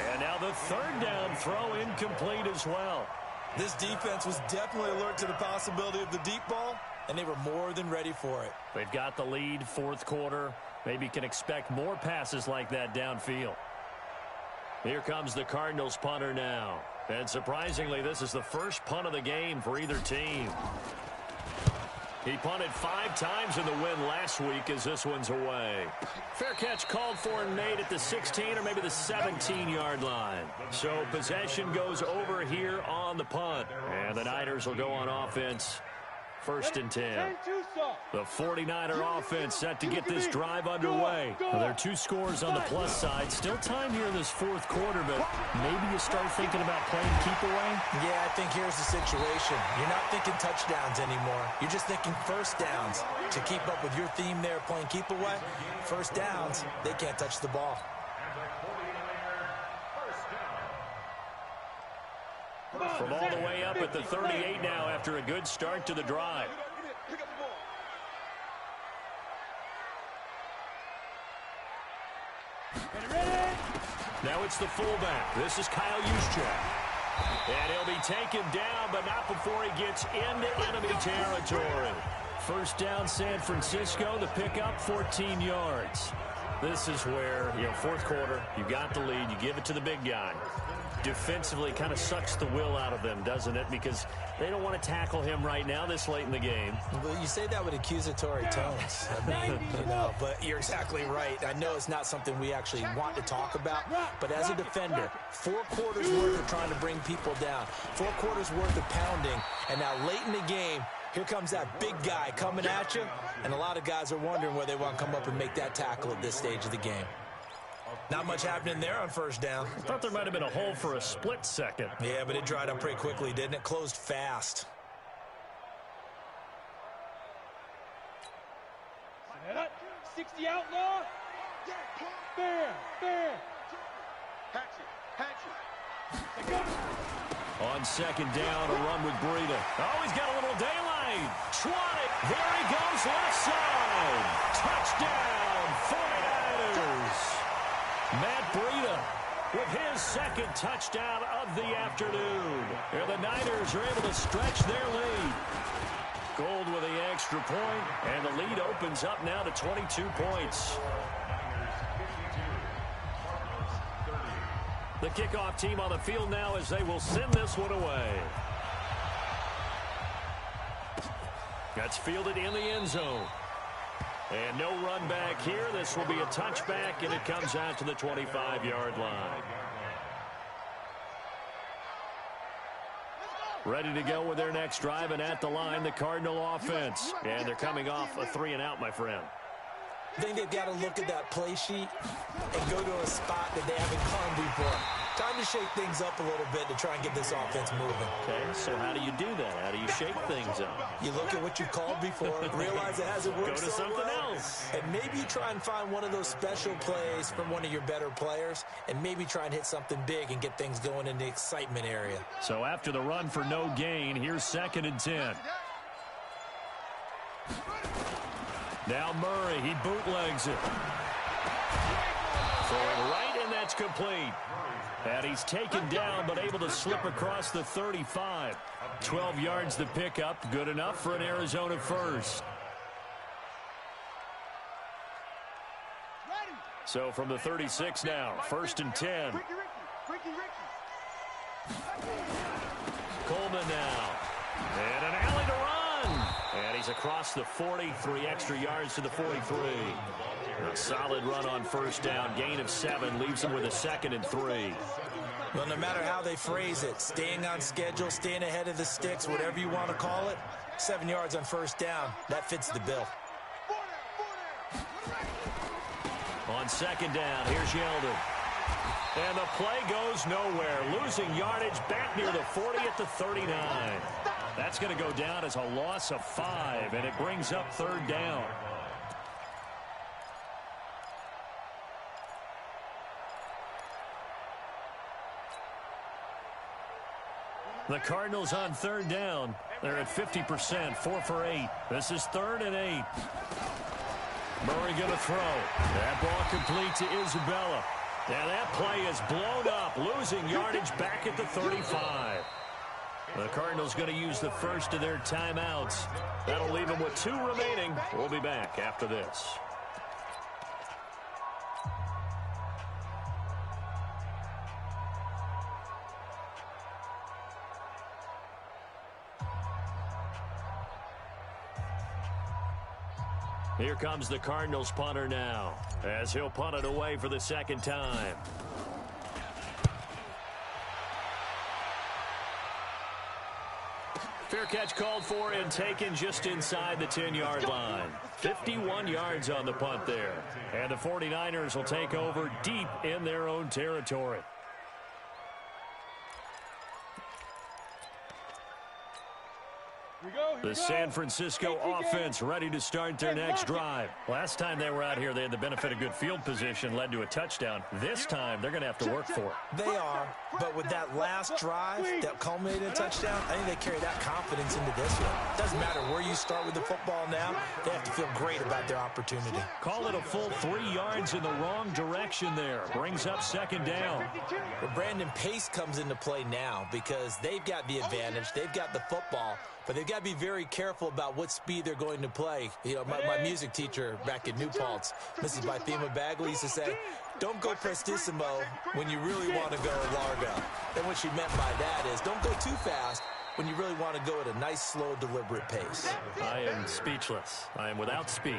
And now the 3rd down throw incomplete as well. This defense was definitely alert to the possibility of the deep ball, and they were more than ready for it. They've got the lead, 4th quarter. Maybe can expect more passes like that downfield. Here comes the Cardinals punter now. And surprisingly, this is the first punt of the game for either team. He punted 5 times in the win last week as this one's away. Fair catch called for and made at the 16 or maybe the 17-yard line. So possession goes over here on the punt. And the Niners will go on offense First and 10. The 49er offense set to get this Go, drive underway. go. Well, there are 2 scores on the plus side. Still time here in this fourth quarter, but maybe you start thinking about playing keep away? Yeah, I think here's the situation. You're not thinking touchdowns anymore. You're just thinking first downs. To keep up with your theme there, playing keep away, first downs, they can't touch the ball. From all the way up at the 38 now after a good start to the drive. Pick up the ball. Now it's the fullback. This is Kyle Juszczyk. And he'll be taken down, but not before he gets into enemy territory. First down, San Francisco. The pickup, 14 yards. This is where, fourth quarter, you got the lead. You give it to the big guy. Defensively kind of sucks the will out of them, doesn't it? Because they don't want to tackle him right now this late in the game. Well, you say that with accusatory tones. I mean, but you're exactly right. I know it's not something we actually want to talk about, but as a defender, 4 quarters worth of trying to bring people down, 4 quarters worth of pounding, and now late in the game, here comes that big guy coming at you, and a lot of guys are wondering whether they want to come up and make that tackle at this stage of the game. Not much happening there on first down. I thought there might have been a hole for a split second. Yeah, but it dried up pretty quickly, didn't it? Closed fast. 60 outlaw. Fair. Hatchet. On second down, a run with Breida. Oh, he's got a little daylight. Swatted. There he goes, left side. Touchdown, 49ers. Matt Breida with his second touchdown of the afternoon. Here the Niners are able to stretch their lead. Gold with the extra point, and the lead opens up now to 22 points. The kickoff team on the field now as they will send this one away. That's fielded in the end zone. And no run back here. This will be a touchback, and it comes out to the 25-yard line. Ready to go with their next drive, and at the line, the Cardinal offense. And they're coming off a 3-and-out, my friend. I think they've got to look at that play sheet and go to a spot that they haven't gone before. Time to shake things up a little bit to try and get this offense moving. Okay, so how do you do that? How do you shake things up? You look at what you called before, realize it hasn't worked Go to so something well, else. and maybe you try and find one of those special plays from one of your better players, and maybe try and hit something big and get things going in the excitement area. So after the run for no gain, here's 2nd and 10. Now Murray, he bootlegs it. Throwing right, and that's complete. And he's taken down, but able to slip across the 35. 12 yards to pick up. Good enough for an Arizona first. So from the 36 now, 1st and 10. Ricky. Coleman now. And an alley to run. And he's across the 40, 3 extra yards to the 43. A solid run on first down. Gain of 7 leaves him with a 2nd and 3. Well, no matter how they phrase it, staying on schedule, staying ahead of the sticks, whatever you want to call it, 7 yards on first down, that fits the bill. On second down, here's Yeldon. And the play goes nowhere. Losing yardage back near the 40 at the 39. That's going to go down as a loss of 5, and it brings up 3rd down. The Cardinals on 3rd down. They're at 50%, 4 for 8. This is 3rd and 8. Murray going to throw. That ball complete to Isabella. Now that play is blown up, losing yardage back at the 35. The Cardinals going to use the first of their timeouts. That'll leave them with 2 remaining. We'll be back after this. Here comes the Cardinals punter now, as he'll punt it away for the 2nd time. Fair catch called for and taken just inside the 10-yard line. 51 yards on the punt there. And the 49ers will take over deep in their own territory. The San Francisco offense ready to start their next drive. Last time they were out here, they had the benefit of good field position, led to a touchdown. This time, they're going to have to work for it. They are, but with that last drive that culminated in a touchdown, I think they carry that confidence into this one. Doesn't matter where you start with the football now, they have to feel great about their opportunity. Call it a full 3 yards in the wrong direction there. Brings up second down. Well, Brandon, pace comes into play now because they've got the advantage. They've got the football. But they've got to be very careful about what speed they're going to play. You know, my music teacher back in New Paltz, Mrs. Bythema Bagley, used to say, don't go prestissimo when you really want to go largo. And what she meant by that is don't go too fast when you really want to go at a nice, slow, deliberate pace. I am speechless. I am without speech.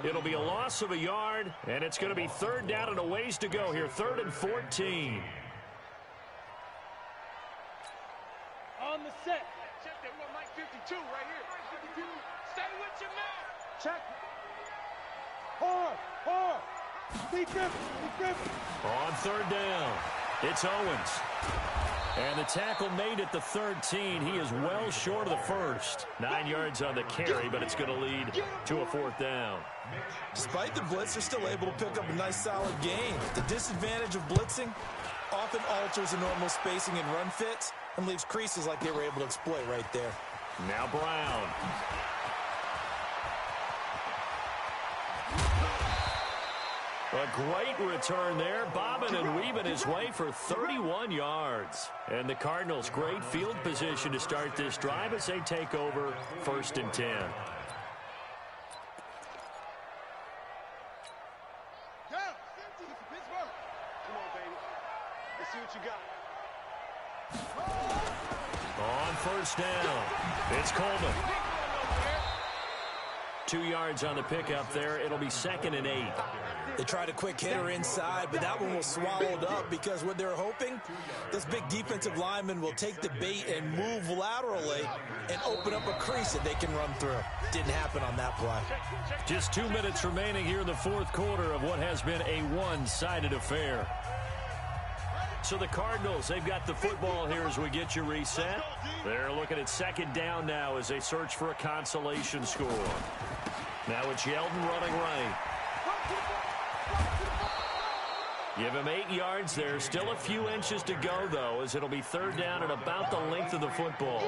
It'll be a loss of a yard, and it's going to be third down and a ways to go here. 3rd and 14. On the set. Check that one, Mike 52 right here. 52. Stay with your man. Check. Hard. Defense. On 3rd down, it's Owens. And the tackle made at the 13. He is well short of the first. 9 yards on the carry, but it's going to lead to a 4th down. Despite the blitz, they're still able to pick up a nice, solid gain. The disadvantage of blitzing often alters the normal spacing and run fits and leaves creases like they were able to exploit right there. Now Brown. A great return there, bobbing and weaving his way for 31 yards. And the Cardinals, great field position to start this drive as they take over 1st and 10. Go. Pittsburgh. Come on, baby. Let's see what you got. On 1st down, it's Coleman. 2 yards on the pickup there. It'll be 2nd and 8. They tried a quick hitter inside, but that one was swallowed up because what they're hoping, this big defensive lineman will take the bait and move laterally and open up a crease that they can run through. Didn't happen on that play. Just 2 minutes remaining here in the 4th quarter of what has been a one-sided affair. So the Cardinals, they've got the football here as we get you reset. They're looking at 2nd down now as they search for a consolation score. Now it's Yeldon running right. Give him 8 yards there. Still a few inches to go, though, as it'll be 3rd down and about the length of the football.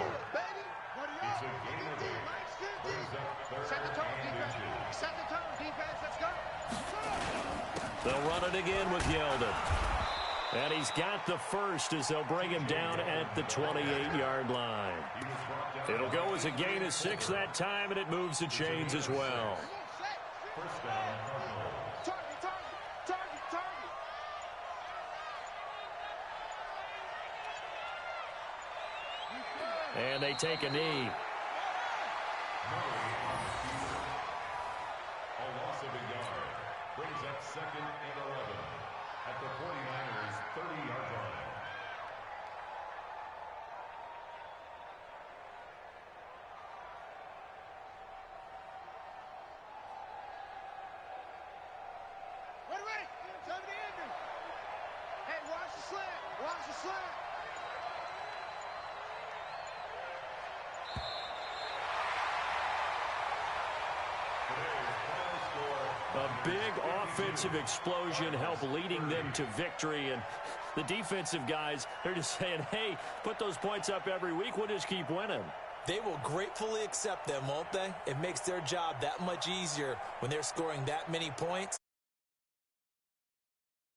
Set the tone, defense. Set the tone, defense. Let's go. They'll run it again with Yeldon. And he's got the first as they'll bring him down at the 28-yard line. It'll go as a gain of 6 that time, and it moves the chains as well. And they take a knee. A loss of a yard brings up 2nd and 11 at the 49ers' 30-yard line. Ready. Time to end it. Hey, watch the slant. Watch the slant. A big offensive explosion helped leading them to victory. And the defensive guys, they're just saying, hey, put those points up every week. We'll just keep winning. They will gratefully accept them, won't they? It makes their job that much easier when they're scoring that many points.